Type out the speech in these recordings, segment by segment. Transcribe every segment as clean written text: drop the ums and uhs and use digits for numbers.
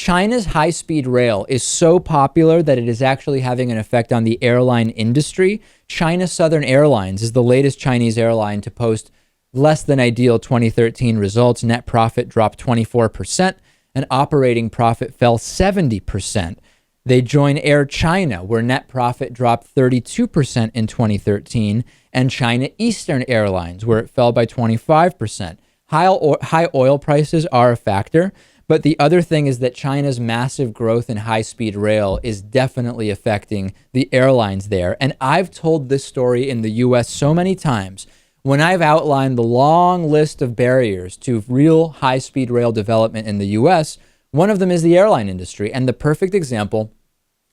China's high-speed rail is so popular that it is actually having an effect on the airline industry. China Southern Airlines is the latest Chinese airline to post less than ideal 2013 results. Net profit dropped 24% and operating profit fell 70%. They join Air China, where net profit dropped 32% in 2013, and China Eastern Airlines, where it fell by 25%. High oil prices are a factor, but the other thing is that China's massive growth in high-speed rail is definitely affecting the airlines there. And I've told this story in the U.S. so many times when I've outlined the long list of barriers to real high-speed rail development in the U.S. One of them is the airline industry. And the perfect example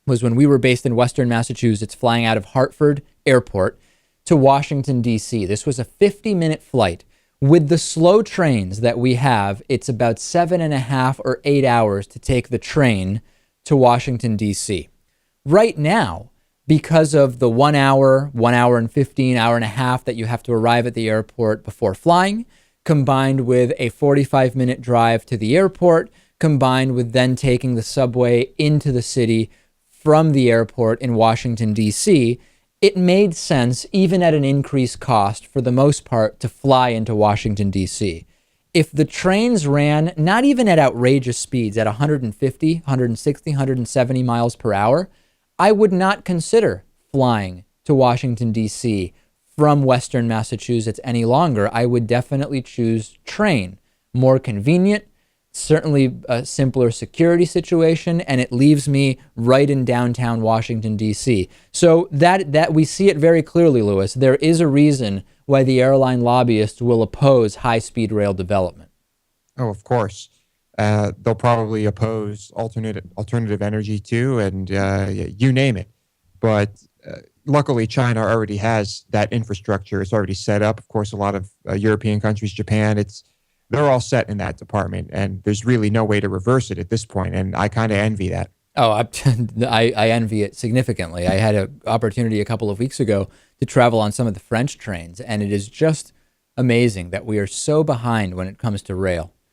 was when we were based in Western Massachusetts, flying out of Hartford Airport to Washington, D.C. This was a 50-minute flight. With the slow trains that we have, it's about 7.5 or 8 hours to take the train to Washington, D.C. Right now, because of the 1 hour, 1 hour and 15, hour and a half that you have to arrive at the airport before flying, combined with a 45-minute drive to the airport, combined with then taking the subway into the city from the airport in Washington, D.C., it made sense, even at an increased cost, for the most part, to fly into Washington, D.C. If the trains ran, not even at outrageous speeds, at 150, 160, 170 miles per hour, I would not consider flying to Washington, D.C. from Western Massachusetts any longer. I would definitely choose train. More convenient, certainly a simpler security situation, and it leaves me right in downtown Washington, D.C. So that we see it very clearly, Lewis. There is a reason why the airline lobbyists will oppose high-speed rail development. Oh, of course. They'll probably oppose alternative energy too, and you name it. But luckily, China already has that infrastructure. It's already set up. Of course, a lot of European countries, Japan, they're all set in that department, and there's really no way to reverse it at this point, and I kind of envy that. Oh, I envy it significantly. I had an opportunity a couple of weeks ago to travel on some of the French trains, and it is just amazing that we are so behind when it comes to rail.